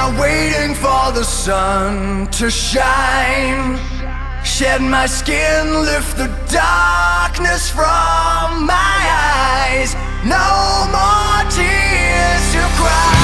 are waiting for the sun to shine. Shed my skin, lift the darkness from my eyes. No more tears to cry.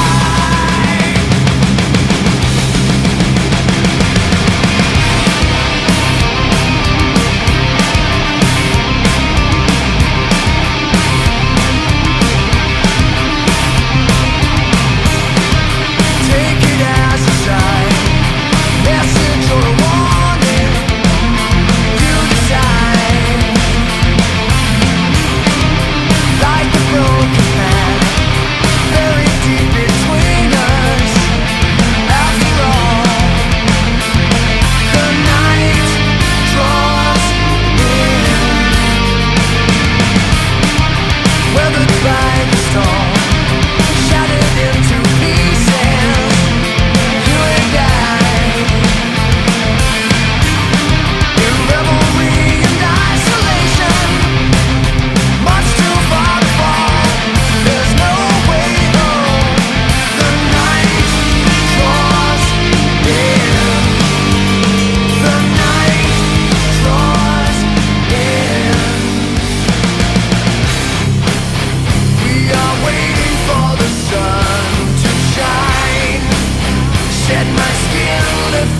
The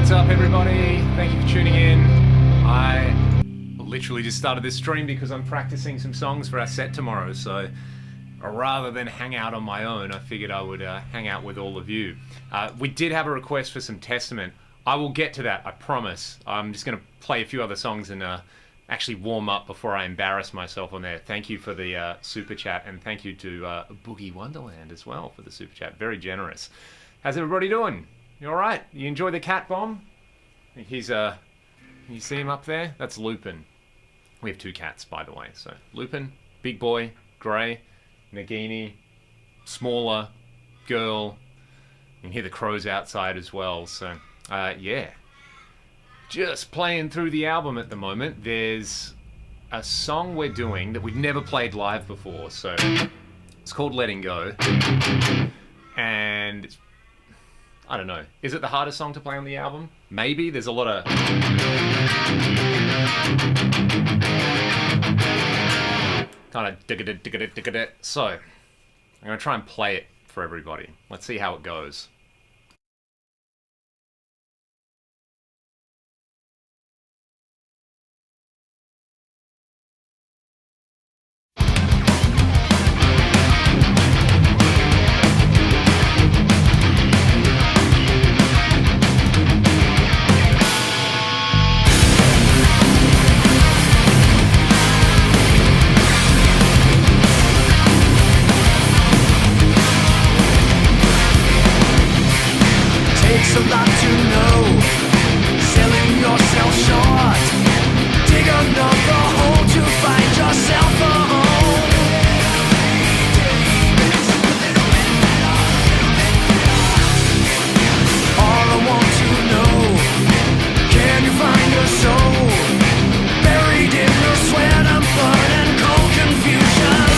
What's up, everybody? Thank you for tuning in. I literally just started this stream because I'm practicing some songs for our set tomorrow, so rather than hang out on my own, I figured I would hang out with all of you. We did have a request for some Testament. I will get to that, I promise. I'm just going to play a few other songs and actually warm up before I embarrass myself on there. Thank you for the super chat, and thank you to Boogie Wonderland as well for the super chat. Very generous. How's everybody doing? You all right? You enjoy the cat bomb? He's you see him up there? That's Lupin. We have two cats, by the way. So Lupin, big boy, grey, Nagini, smaller, girl. You can hear the crows outside as well. So yeah, just playing through the album at the moment. There's a song we're doing that we've never played live before. So it's called Letting Go, and it's, I don't know. Is it the hardest song to play on the album? Maybe. There's a lot of... kind of digga-da. So, I'm going to try and play it for everybody. Let's see how it goes. A lot to know, selling yourself short. Dig another hole to find yourself a home. All I want to know, can you find your soul? Buried in the sweat and blood and cold confusion.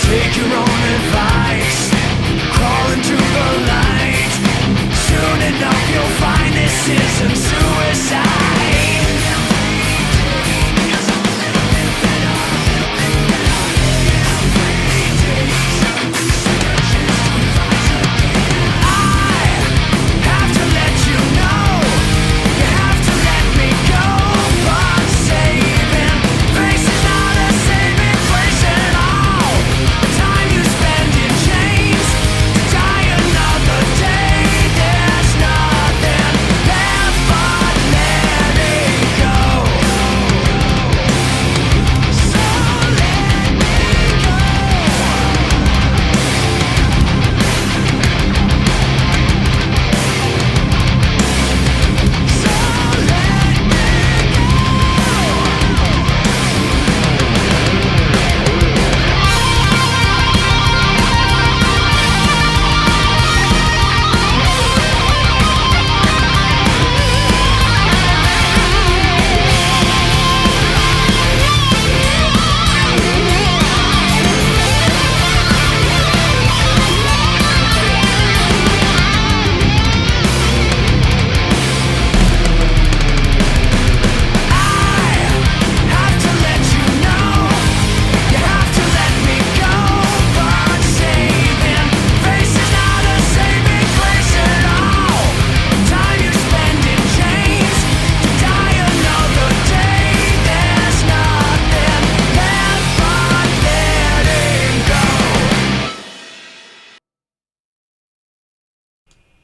Take your own advice, crawl into the light. Soon enough you'll find this isn't suicide.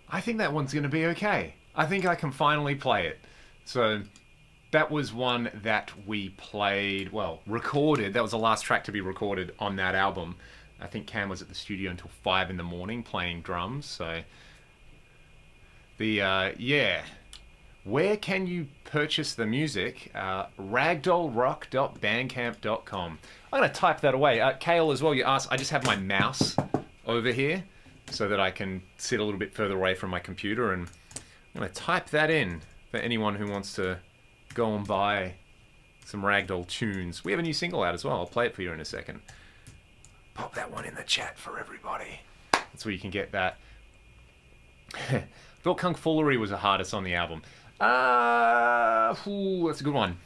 I think that one's going to be okay. I think I can finally play it. So that was one that we played, well, recorded. That was the last track to be recorded on that album. I think Cam was at the studio until 5 in the morning playing drums. So Yeah. Where can you purchase the music? Ragdollrock.bandcamp.com. I'm going to type that away. Kale, as well, you asked, I just have my mouse over here so that I can sit a little bit further away from my computer, and I'm going to type that in for anyone who wants to go and buy some Ragdoll tunes. We have a new single out as well. I'll play it for you in a second. Pop that one in the chat for everybody. That's where you can get that. Thought Kung Foolery was the hardest on the album. That's a good one.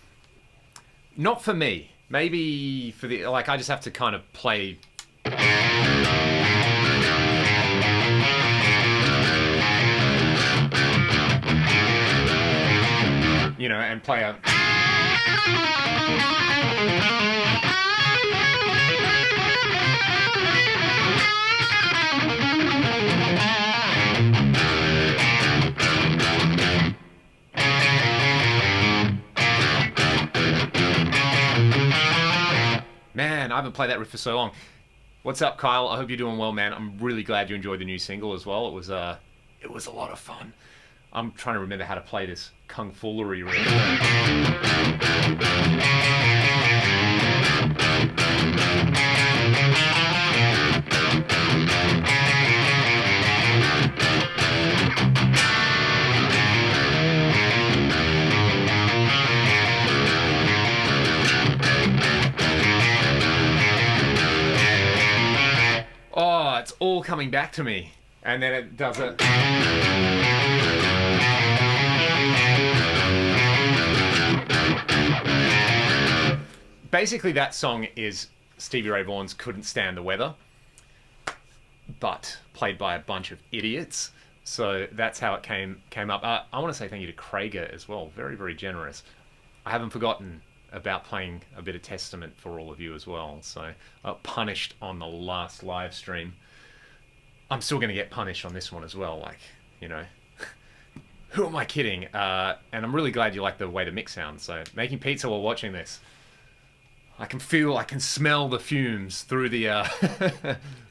Not for me. Maybe for the, like, I just have to kind of play. You know, and play a. Man, I haven't played that riff for so long. What's up, Kyle? I hope you're doing well, man. I'm really glad you enjoyed the new single as well. It was a lot of fun. I'm trying to remember how to play this Kung Foolery riff. Oh, it's all coming back to me. And then it does it. Basically, that song is Stevie Ray Vaughan's Couldn't Stand the Weather, but played by a bunch of idiots. So that's how it came up. I want to say thank you to Krager as well. Very, very generous. I haven't forgotten about playing a bit of Testament for all of you as well. So punished on the last live stream. I'm still going to get punished on this one as well. Like, you know, who am I kidding? And I'm really glad you like the way the mix sounds. So making pizza while watching this. I can smell the fumes through the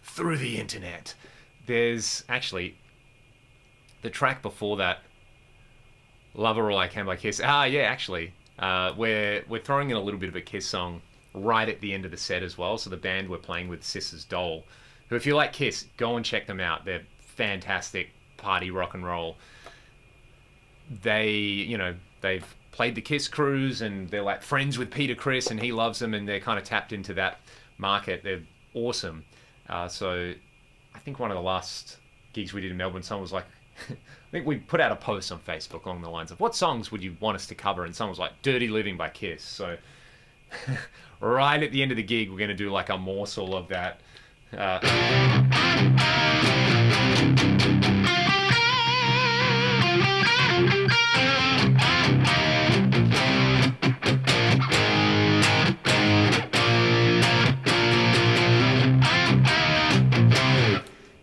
through the internet. There's actually the track before that, Lover All I Can by Kiss. Yeah, actually, we're throwing in a little bit of a Kiss song right at the end of the set as well. So the band we're playing with, Sisters Dole, who, if you like Kiss, go and check them out. They're fantastic party rock and roll. They've played the Kiss Cruise, and they're like friends with Peter Criss, and he loves them, and they're kind of tapped into that market. They're awesome. So I think one of the last gigs we did in Melbourne, someone was like, I think we put out a post on Facebook along the lines of, what songs would you want us to cover? And someone was like, Dirty Living by Kiss. So right at the end of the gig, we're going to do like a morsel of that.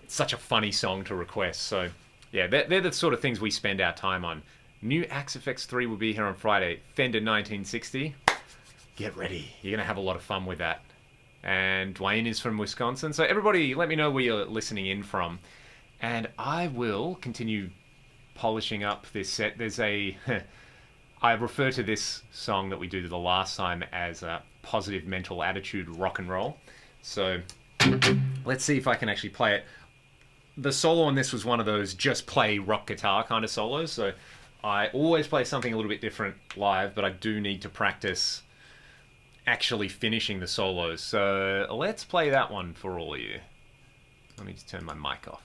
Such a funny song to request. So yeah, they're the sort of things we spend our time on. New Axe FX 3 will be here on Friday. Fender 1960. Get ready. You're going to have a lot of fun with that. And Dwayne is from Wisconsin. So everybody, let me know where you're listening in from. And I will continue polishing up this set. There's a... I refer to this song that we did the last time as a positive mental attitude rock and roll. So let's see if I can actually play it. The solo on this was one of those just play rock guitar kind of solos. So I always play something a little bit different live, but I do need to practice actually finishing the solos. So let's play that one for all of you. Let me just turn my mic off.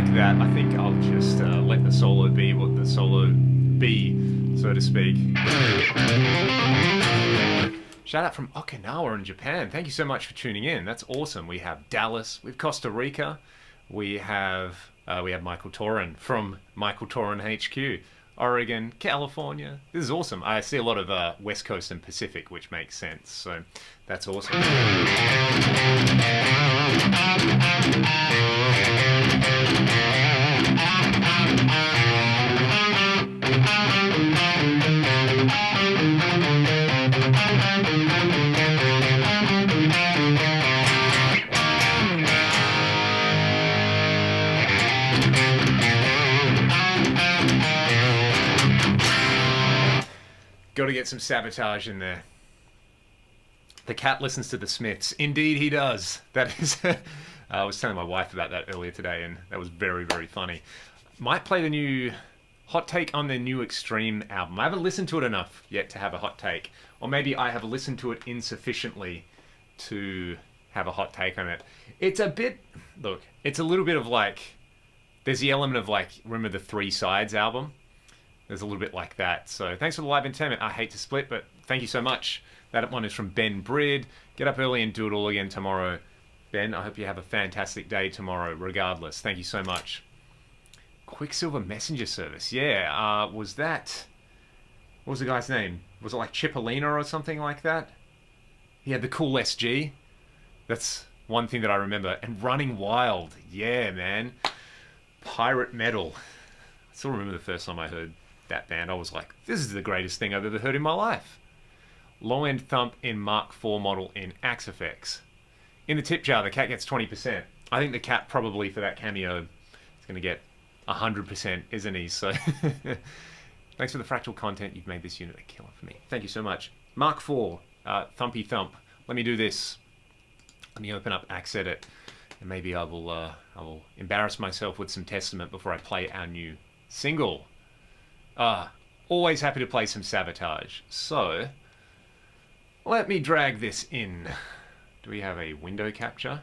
like that, I think I'll just let the solo be what the solo be, so to speak. Shout out from Okinawa in Japan. Thank you so much for tuning in. That's awesome. We have Dallas, we have Costa Rica, we have Michael Torin from Michael Torin HQ, Oregon, California. This is awesome. I see a lot of West Coast and Pacific, which makes sense. So that's awesome. Got to get some sabotage in there. The cat listens to the Smiths. Indeed he does. That is... I was telling my wife about that earlier today, and that was very, very funny. Might play the new hot take on their new Extreme album. I haven't listened to it enough yet to have a hot take. Or maybe I have listened to it insufficiently to have a hot take on it. It's a bit... Look, it's a little bit of like... There's the element of like... Remember the Three Sides album? There's a little bit like that. So thanks for the live entertainment. I hate to split, but thank you so much. That one is from Ben Brid. Get up early and do it all again tomorrow. Ben, I hope you have a fantastic day tomorrow, regardless. Thank you so much. Quicksilver Messenger Service. Yeah, was that... What was the guy's name? Was it like Cipollina or something like that? He had the cool SG. That's one thing that I remember. And Running Wild. Yeah, man. Pirate Metal. I still remember the first time I heard that band. I was like, this is the greatest thing I've ever heard in my life. Low End Thump in Mark IV model in Axe Effects. In the tip jar, the cat gets 20%. I think the cat probably for that cameo is going to get 100%, isn't he? So thanks for the Fractal content. You've made this unit a killer for me. Thank you so much. Mark IV, Thumpy Thump. Let me do this. Let me open up Axe Edit, and maybe I will embarrass myself with some Testament before I play our new single. Always happy to play some Sabotage. So, let me drag this in. Do we have a window capture?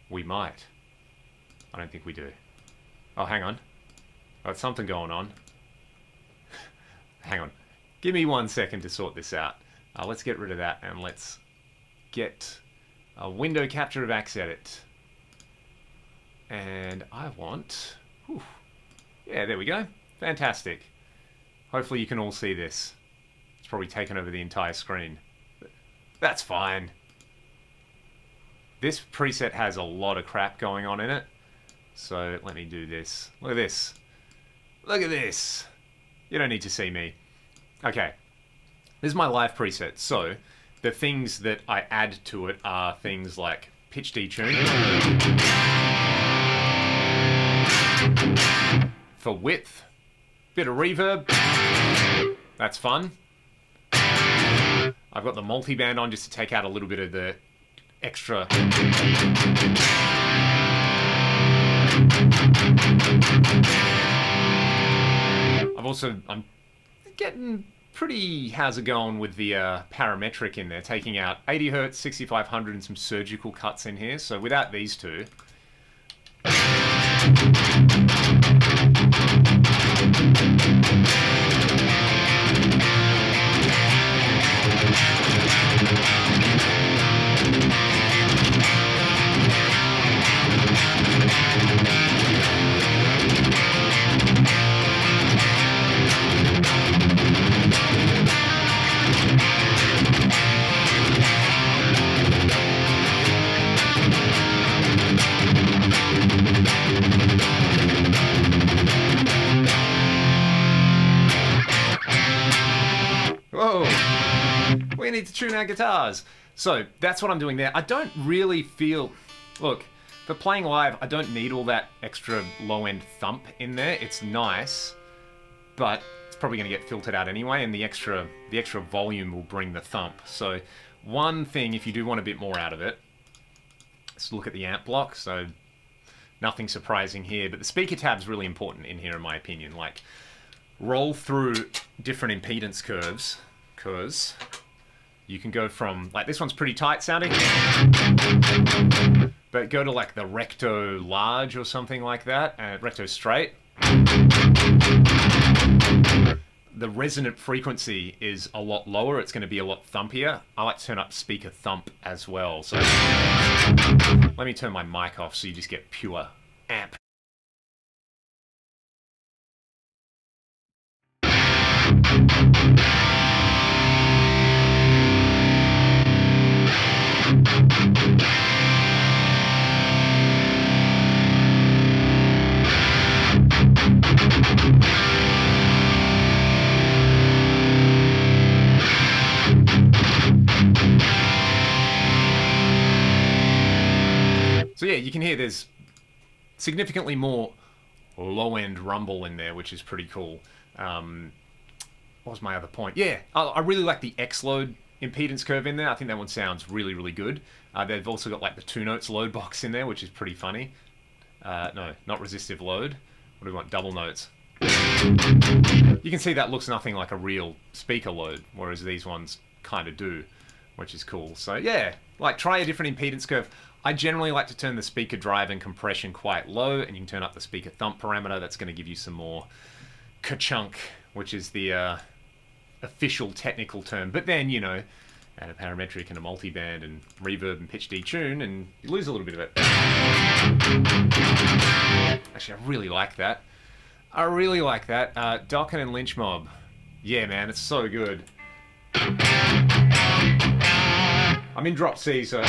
We might. I don't think we do. Oh, hang on. Got something going on. Hang on. Give me 1 second to sort this out. Let's get rid of that and let's get a window capture of Axe Edit. And I want... Whew, yeah, there we go. Fantastic. Hopefully you can all see this. It's probably taken over the entire screen. That's fine. This preset has a lot of crap going on in it. So let me do this. Look at this. Look at this. You don't need to see me. Okay. This is my live preset. So the things that I add to it are things like pitch detune. For width. Bit of reverb. That's fun. I've got the multiband on just to take out a little bit of the extra. I'm getting pretty how's it going with the parametric in there, taking out 80 Hertz, 6500 and some surgical cuts in here. So without these two. Whoa, we need to tune our guitars. So that's what I'm doing there. I don't really feel, look, for playing live, I don't need all that extra low-end thump in there. It's nice, but it's probably going to get filtered out anyway, and the extra volume will bring the thump. So one thing, if you do want a bit more out of it, let's look at the amp block. So nothing surprising here, but the speaker tab's really important in here in my opinion. Like, roll through different impedance curves, because you can go from, like, this one's pretty tight sounding, but go to like the recto large or something like that, and recto straight. The resonant frequency is a lot lower. It's going to be a lot thumpier. I like to turn up speaker thump as well. So let me turn my mic off so you just get pure amp. So yeah, you can hear there's significantly more low-end rumble in there, which is pretty cool. What was my other point? Yeah, I really like the X-Load impedance curve in there. I think that one sounds really, really good. They've also got like the 2 notes load box in there, which is pretty funny. No, not resistive load. What do we want? Double notes. You can see that looks nothing like a real speaker load, whereas these ones kind of do, which is cool. So yeah, like try a different impedance curve. I generally like to turn the speaker drive and compression quite low, and you can turn up the speaker thump parameter. That's going to give you some more ka-chunk, which is the official technical term. But then, you know, add a parametric and a multiband and reverb and pitch detune, and you lose a little bit of it. Actually, I really like that. I really like that. Dokken and Lynch Mob. Yeah, man, it's so good. I'm in drop C, so...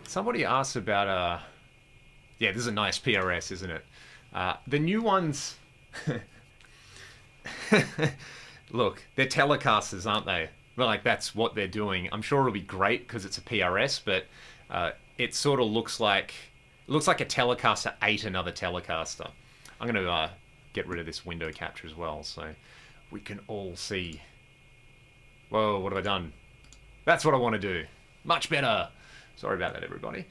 Somebody asked about, yeah, this is a nice PRS, isn't it? The new ones, look, they're Telecasters, aren't they? Well, like, that's what they're doing. I'm sure it'll be great because it's a PRS, but it sort of looks like a Telecaster ate another Telecaster. I'm going to get rid of this window capture as well so we can all see. Whoa, what have I done? That's what I want to do. Much better. Sorry about that, everybody.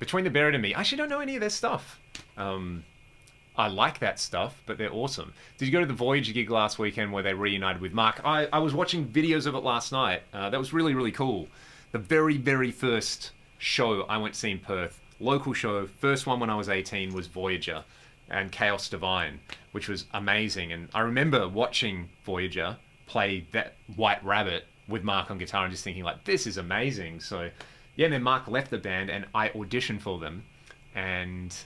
Between the Buried and Me, I actually don't know any of their stuff. I like that stuff, but they're awesome. Did you go to the Voyager gig last weekend where they reunited with Mark? I was watching videos of it last night. That was really, really cool. The very, very first show I went to see in Perth, local show, first one when I was 18, was Voyager and Chaos Divine, which was amazing. And I remember watching Voyager play that White Rabbit with Mark on guitar and just thinking like, this is amazing. So yeah, and then Mark left the band and I auditioned for them and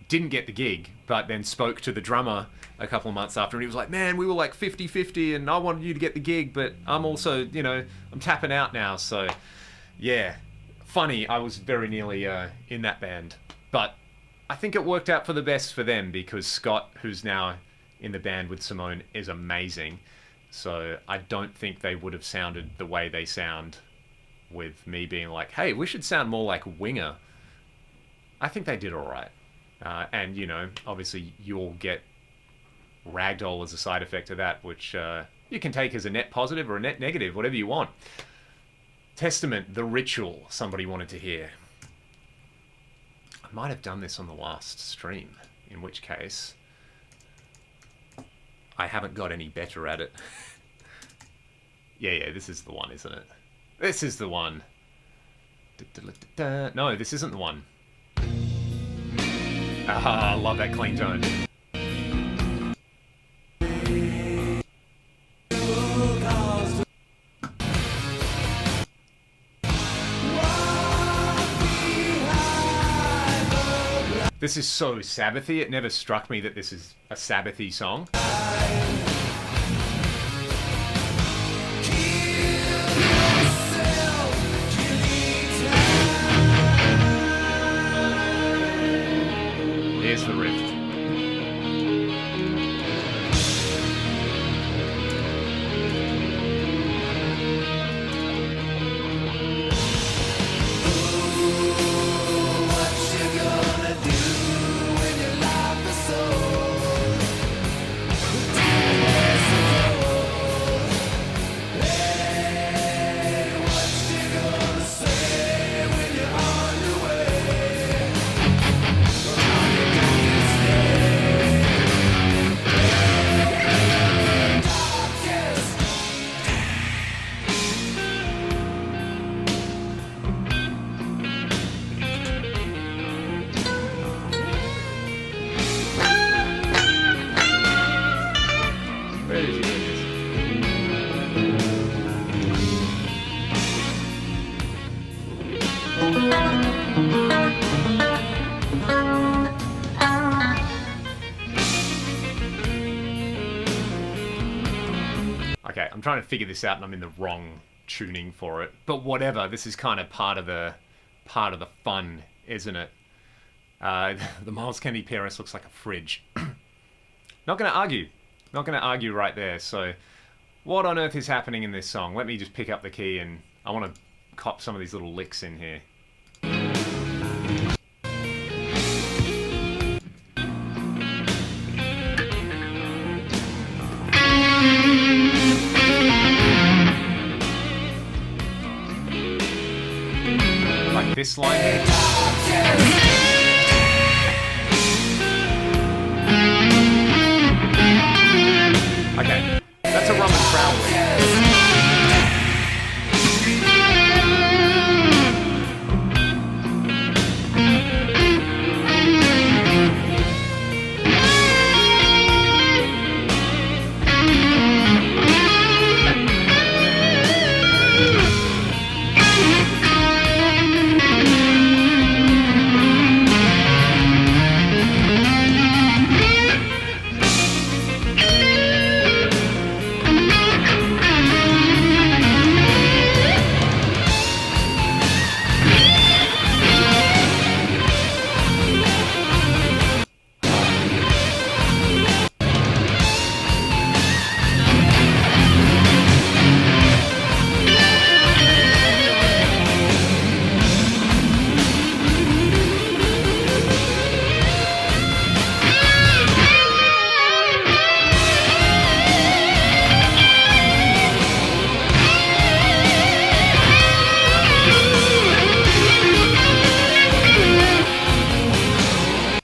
didn't get the gig, but then spoke to the drummer a couple of months after and he was like, man, we were like 50-50 and I wanted you to get the gig, but I'm also, you know, I'm tapping out now. So yeah, funny, I was very nearly in that band, but I think it worked out for the best for them because Scott, who's now in the band with Simone, is amazing. So I don't think they would have sounded the way they sound with me being like, hey, we should sound more like Winger. I think they did all right. And, you know, obviously you'll get Ragdoll as a side effect of that, which you can take as a net positive or a net negative, whatever you want. Testament, The Ritual, somebody wanted to hear. I might have done this on the last stream, in which case I haven't got any better at it. Yeah, this is the one, isn't it? This is the one. No, this isn't the one. Ah, I love that clean tone. This is so Sabbathy. It never struck me that this is a Sabbathy song. Here's the riff. I'm trying to figure this out and I'm in the wrong tuning for it. But whatever, this is kind of part of the fun, isn't it? The Miles Kennedy PRS looks like a fridge. Not going to argue. Not going to argue right there. So what on earth is happening in this song? Let me just pick up the key and I want to cop some of these little licks in here. Like this line here. Okay, that's a rum and trowel lead.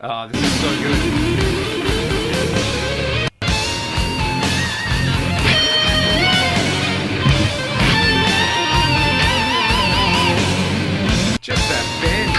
Oh, this is so good. Just that band.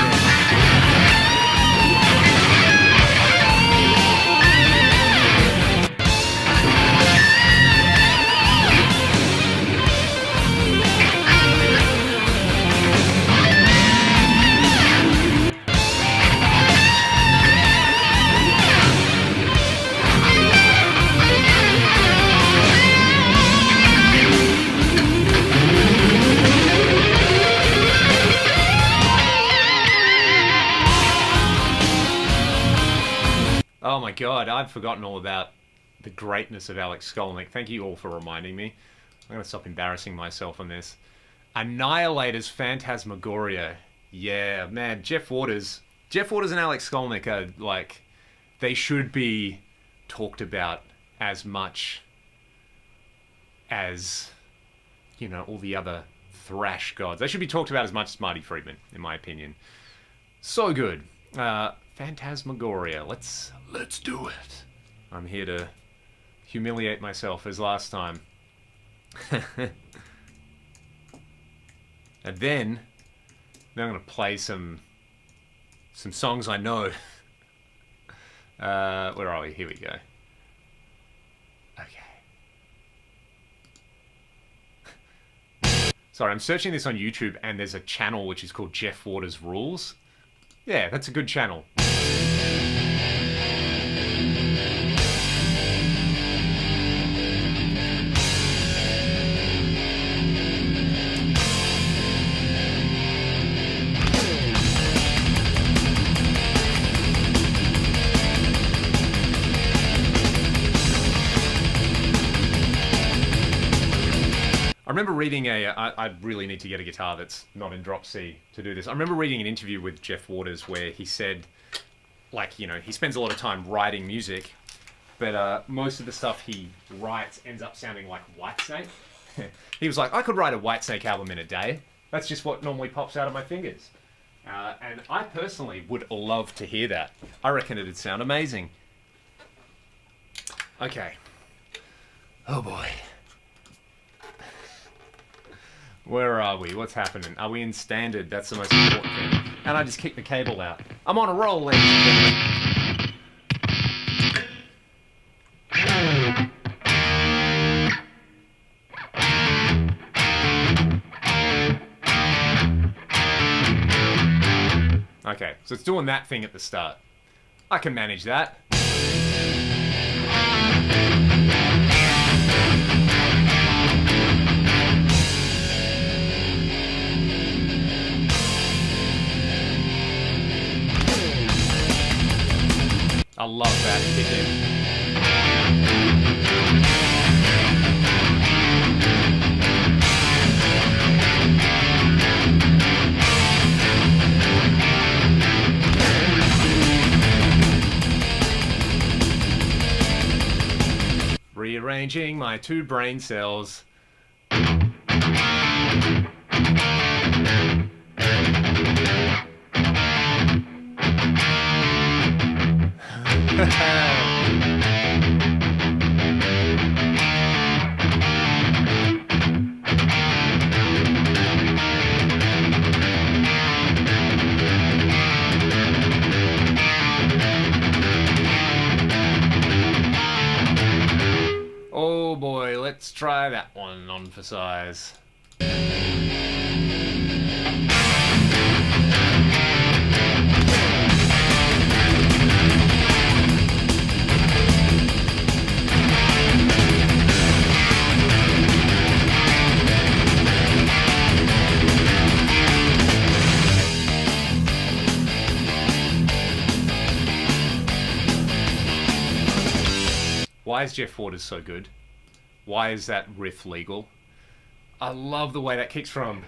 Oh my god, I've forgotten all about the greatness of Alex Skolnick. Thank you all for reminding me. I'm going to stop embarrassing myself on this. Annihilator's Phantasmagoria. Yeah, man, Jeff Waters and Alex Skolnick are like, they should be talked about as much as, you know, all the other thrash gods. They should be talked about as much as Marty Friedman, in my opinion. So good. Phantasmagoria. Let's do it. I'm here to humiliate myself as last time. And then I'm gonna play some songs I know. Where are we? Here we go. Okay. Sorry, I'm searching this on YouTube and there's a channel which is called Jeff Waters Rules. Yeah, that's a good channel. I remember reading I really need to get a guitar that's not in drop C to do this. I remember reading an interview with Jeff Waters where he said, like, you know, he spends a lot of time writing music, but most of the stuff he writes ends up sounding like Whitesnake. He was like, I could write a Whitesnake album in a day. That's just what normally pops out of my fingers. And I personally would love to hear that. I reckon it'd sound amazing. Okay. Oh boy. Where are we? What's happening? Are we in standard? That's the most important thing. And I just kicked the cable out. I'm on a roll, ladies and gentlemen. Okay, so it's doing that thing at the start. I can manage that. love that kick in. Rearranging my two brain cells. Oh boy, let's try that one on for size. Why is Jeff Waters so good? Why is that riff legal? I love the way that kicks from.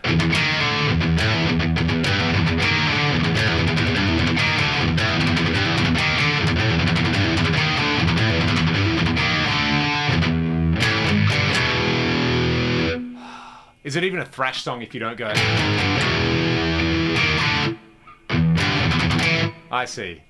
Is it even a thrash song if you don't go? I see.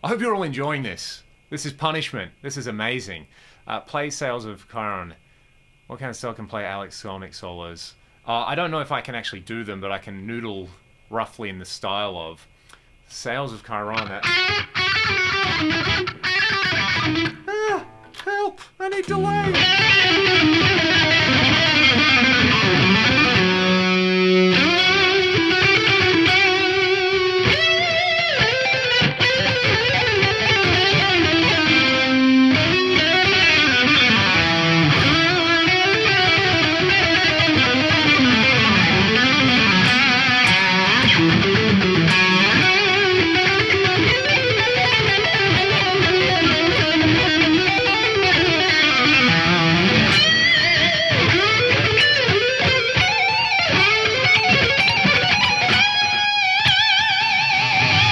I hope you're all enjoying this. This is Punishment. This is amazing. Play Sales of Chiron. What kind of style can play Alex Sonic solos? I don't know if I can actually do them, but I can noodle roughly in the style of Sales of Chiron. Help! I need delay!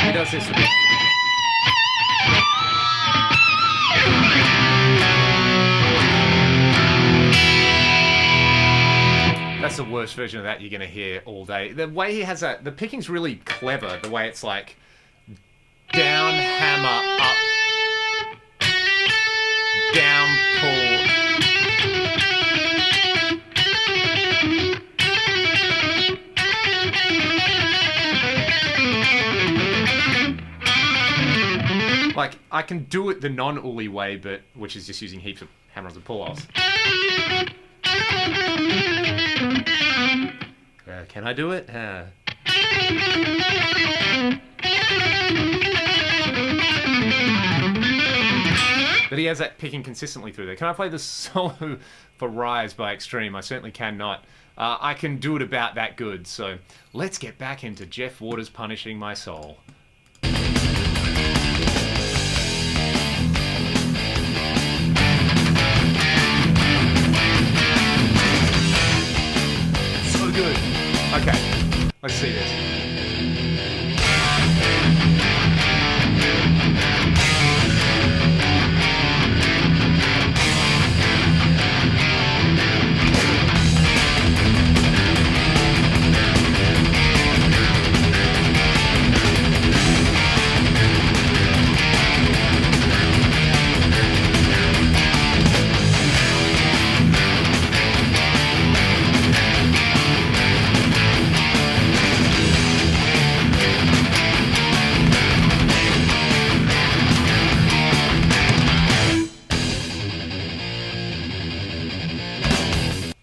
He does this. That's the worst version of that you're going to hear all day. The way he has that, the picking's really clever. The way it's like down, hammer, up, down, pull. Like, I can do it the non-Uli way, but which is just using heaps of hammer-ons and pull-offs. Can I do it? But he has that picking consistently through there. Can I play the solo for Rise by Extreme? I certainly cannot. I can do it about that good, so let's get back into Jeff Waters Punishing My Soul. Good. Okay, let's see this.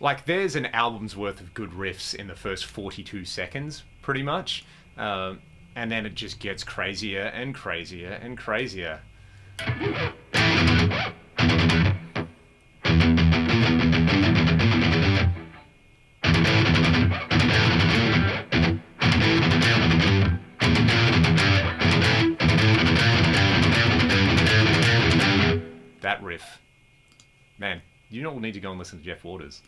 Like, there's an album's worth of good riffs in the first 42 seconds, pretty much. And then it just gets crazier and crazier and crazier. That riff. Man, you don't need to go and listen to Jeff Waters.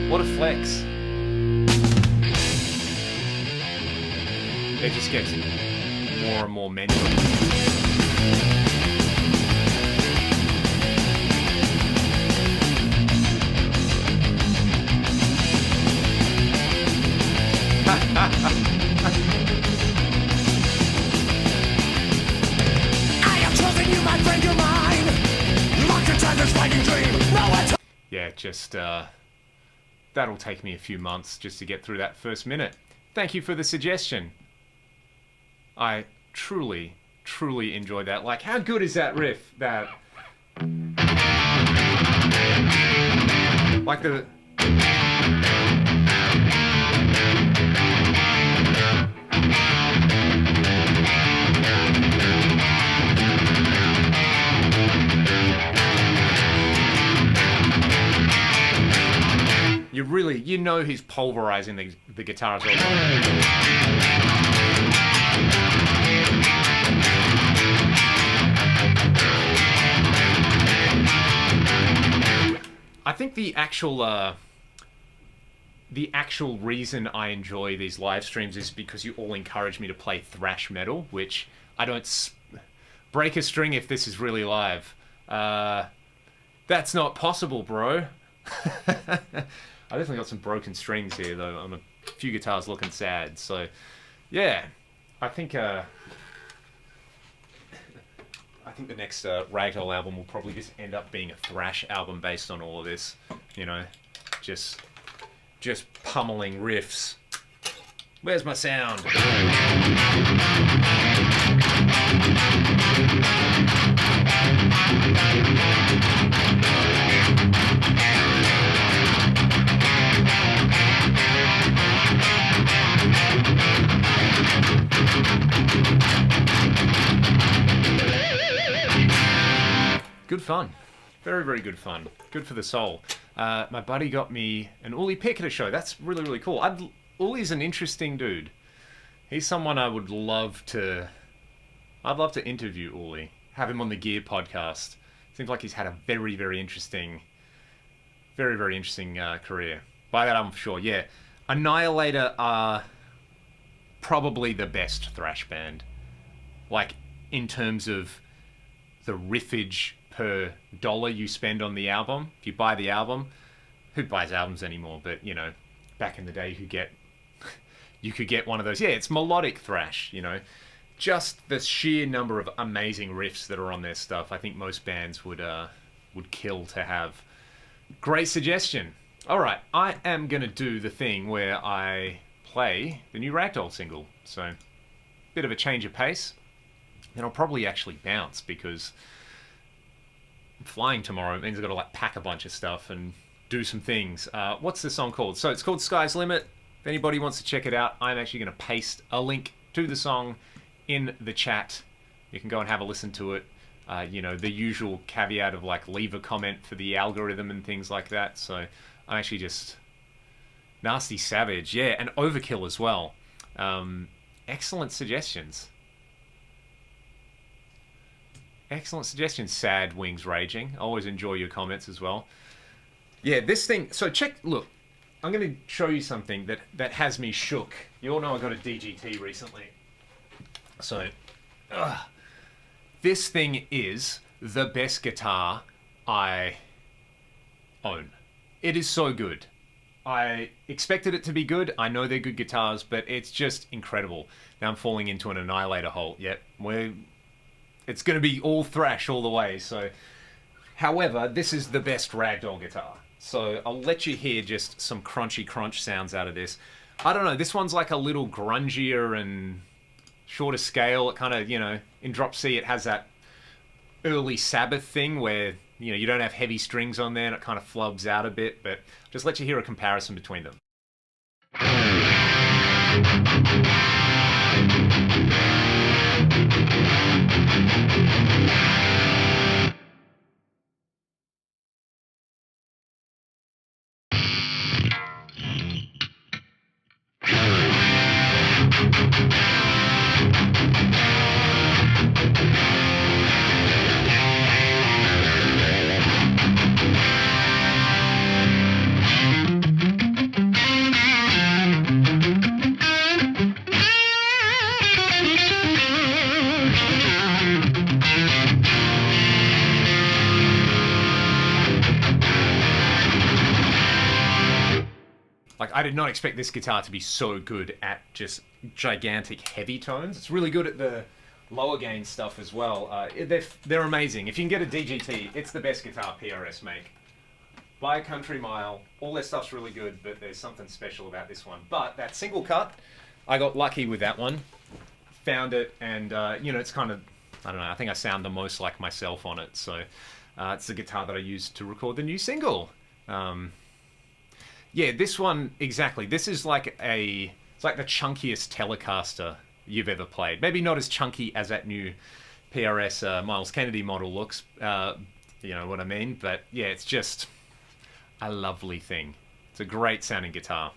What a flex. It just gets more and more mental. Yeah, just that'll take me a few months just to get through that first minute. Thank you for the suggestion. I truly, truly enjoyed that. Like, how good is that riff? That, like the. You really, you know he's pulverizing the guitars all the time. I think the actual reason I enjoy these live streams is because you all encourage me to play thrash metal, which I don't break a string if this is really live. That's not possible, bro. I definitely got some broken strings here, though, on a few guitars looking sad. So, yeah, I think the next Ragdoll album will probably just end up being a thrash album based on all of this. You know, just pummeling riffs. Where's my sound? Good fun. Very, very good fun. Good for the soul. My buddy got me an Uli pick at a show. That's really, really cool. Uli's an interesting dude. He's someone I would love to... I'd love to interview Uli. Have him on the Gear podcast. Seems like he's had a very, very interesting career. By that I'm sure, yeah. Annihilator are probably the best thrash band. Like, in terms of the riffage per dollar you spend on the album. If you buy the album, who buys albums anymore? But, you know, back in the day, you could get one of those. Yeah, it's melodic thrash, you know. Just the sheer number of amazing riffs that are on their stuff. I think most bands would kill to have. Great suggestion. All right, I am going to do the thing where I play the new Ragdoll single. So, bit of a change of pace. Then I'll probably actually bounce because I'm flying tomorrow. It means I've got to like pack a bunch of stuff and do some things. What's the song called? So it's called Sky's Limit. If anybody wants to check it out, I'm actually going to paste a link to the song in the chat. You can go and have a listen to it. You know, the usual caveat of like leave a comment for the algorithm and things like that. So I'm actually just Nasty Savage. Yeah, and Overkill as well. Excellent suggestions. Excellent suggestions, Sad Wings Raging. I always enjoy your comments as well. Yeah, this thing... So look, I'm going to show you something that has me shook. You all know I got a DGT recently. So, this thing is the best guitar I own. It is so good. I expected it to be good. I know they're good guitars, but it's just incredible. Now I'm falling into an Annihilator hole. Yep, it's going to be all thrash all the way. So, however, this is the best ragdoll guitar. So I'll let you hear just some crunchy crunch sounds out of this. I don't know, this one's like a little grungier and shorter scale. It kind of, in drop C it has that early Sabbath thing where, you don't have heavy strings on there and it kind of flubs out a bit, but just let you hear a comparison between them. Like, I did not expect this guitar to be so good at just gigantic heavy tones. It's really good at the lower gain stuff as well. They're amazing. If you can get a DGT, it's the best guitar PRS make. By a country mile. All their stuff's really good, but there's something special about this one. But that single cut, I got lucky with that one. Found it, and, it's kind of, I don't know, I think I sound the most like myself on it. So it's the guitar that I used to record the new single. Yeah, this one, exactly. This is like it's like the chunkiest Telecaster you've ever played. Maybe not as chunky as that new PRS Miles Kennedy model looks, you know what I mean? But yeah, it's just a lovely thing. It's a great sounding guitar.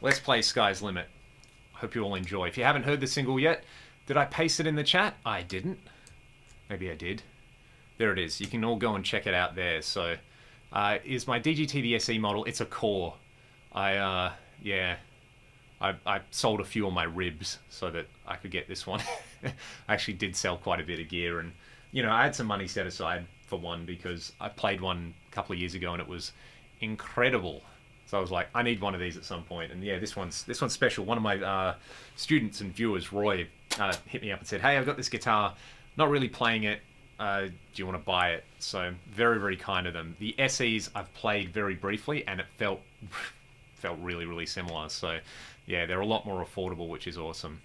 Let's play Sky's Limit. Hope you all enjoy. If you haven't heard the single yet, did I paste it in the chat? I didn't. Maybe I did. There it is. You can all go and check it out there. So, is my DGT the SE model? It's a core. I sold a few of my ribs so that I could get this one. I actually did sell quite a bit of gear, and I had some money set aside for one because I played one a couple of years ago and it was incredible. So I was like, I need one of these at some point. And yeah, this one's special. One of my students and viewers, Roy, hit me up and said, "Hey, I've got this guitar, not really playing it. Do you want to buy it?" So very, very kind of them. The SEs I've played very briefly and it felt really, really similar. So yeah, they're a lot more affordable, which is awesome.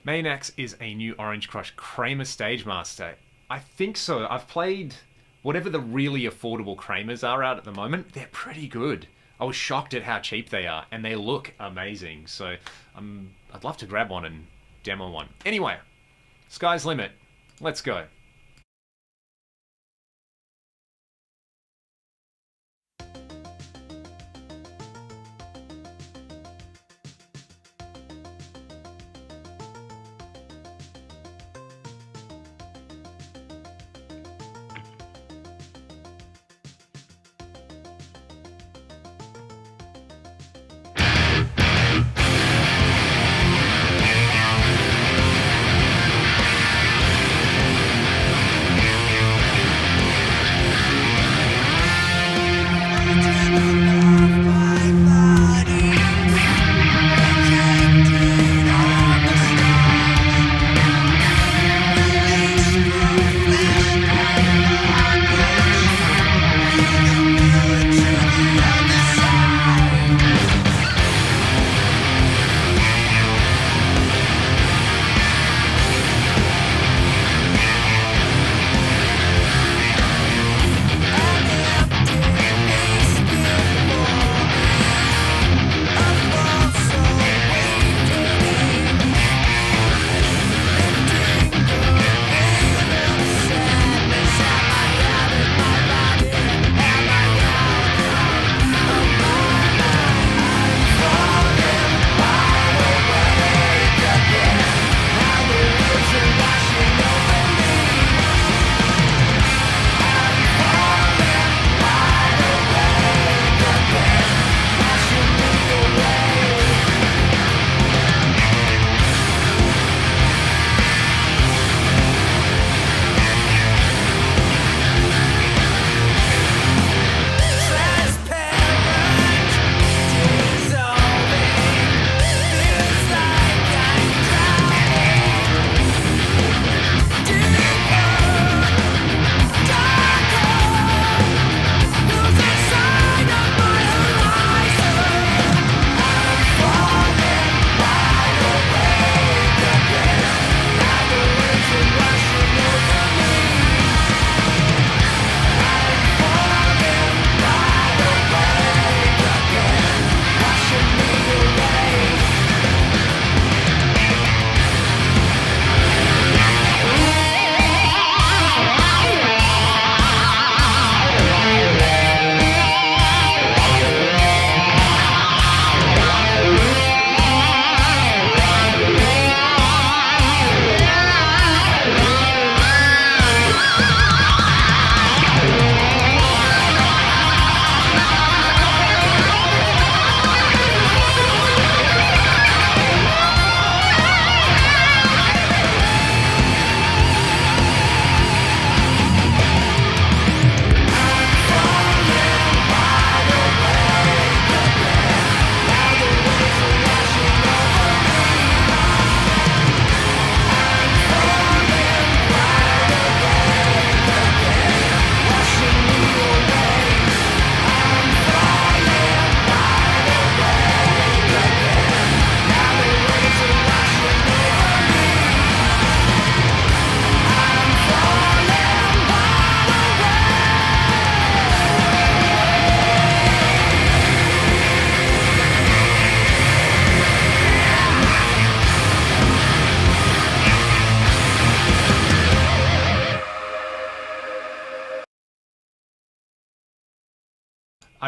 Maynax is a new Orange Crush Kramer Stagemaster. I think so. I've played whatever the really affordable Kramers are out at the moment. They're pretty good. I was shocked at how cheap they are, and they look amazing. So I'd love to grab one and demo one. Anyway, Sky's Limit. Let's go.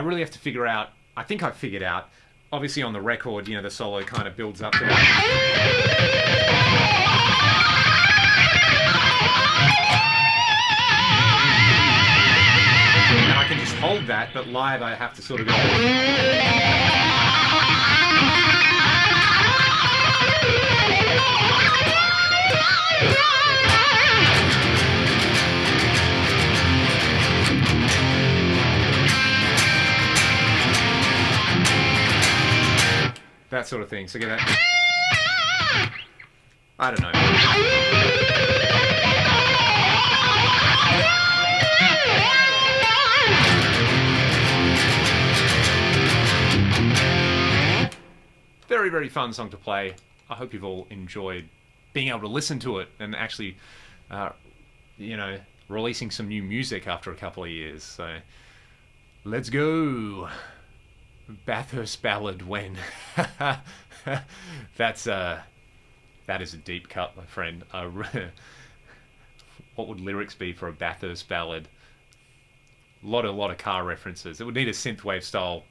really have to figure out, I think I've figured out, obviously on the record, you know, the solo kind of builds up to that. And I can just hold that, but live I have to sort of go. That sort of thing. So get that. I don't know. Very, very fun song to play. I hope you've all enjoyed being able to listen to it and actually, you know, releasing some new music after a couple of years. So let's go. Bathurst Ballad when. That is a deep cut, my friend. What would lyrics be for a Bathurst Ballad? A lot of car references. It would need a synthwave style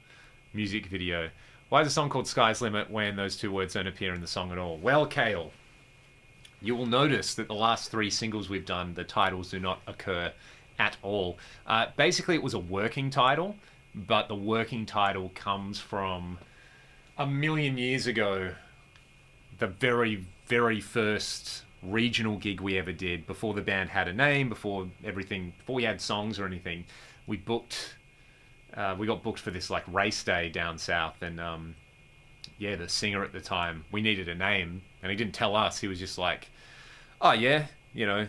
music video. Why is a song called Sky's Limit when those two words don't appear in the song at all? Well, Kale, you will notice that the last 3 singles we've done, the titles do not occur at all. Basically, it was a working title, but the working title comes from a million years ago, the very, very first regional gig we ever did, before the band had a name, before we had songs or anything. We got booked for this like race day down south, and yeah, the singer at the time, we needed a name, and he didn't tell us. He was just like, oh yeah, you know,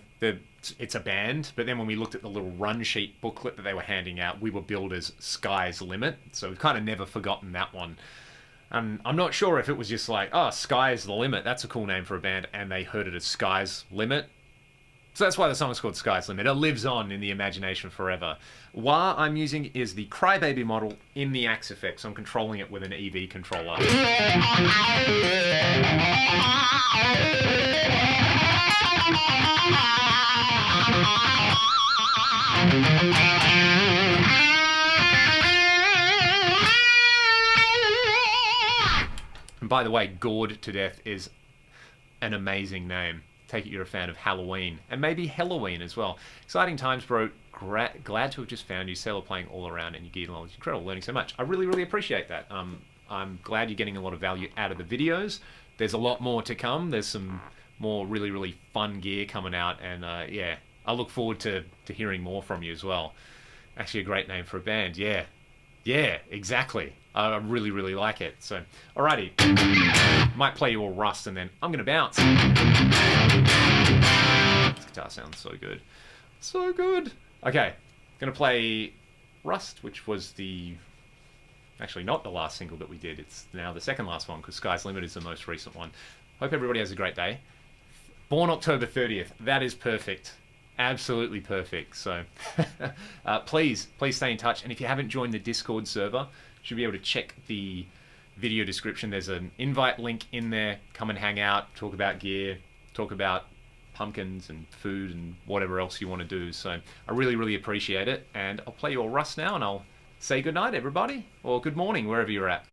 it's a band. But then when we looked at the little run sheet booklet that they were handing out, we were billed as Sky's Limit, so we've kind of never forgotten that one. And I'm not sure if it was just like, oh, Sky's the Limit, that's a cool name for a band, and they heard it as Sky's Limit. So that's why the song is called Sky's Limit. It lives on in the imagination forever. What I'm using is the Crybaby model in the Axe effect, so I'm controlling it with an EV controller. And by the way, Gored to Death is an amazing name. Take it you're a fan of Halloween, and maybe Halloween as well. Exciting times, bro. Glad to have just found you. Sailor playing all around, and your gear knowledge is incredible. Learning so much. I really, really appreciate that. I'm glad you're getting a lot of value out of the videos. There's a lot more to come. There's some more really, really fun gear coming out, and yeah, I look forward to hearing more from you as well. Actually, a great name for a band. Yeah, exactly. I really, really like it. So, alrighty. Might play you all Rust, and then I'm going to bounce. This guitar sounds so good. So good. Okay. Going to play Rust, which was actually not the last single that we did. It's now the second last one, because Sky's Limit is the most recent one. Hope everybody has a great day. Born October 30th. That is perfect. Absolutely perfect. So please stay in touch. And if you haven't joined the Discord server, you should be able to check the video description. There's an invite link in there. Come and hang out, talk about gear, talk about pumpkins and food and whatever else you want to do. So I really, really appreciate it. And I'll play you all Rust now, and I'll say good night, everybody, or good morning, wherever you're at.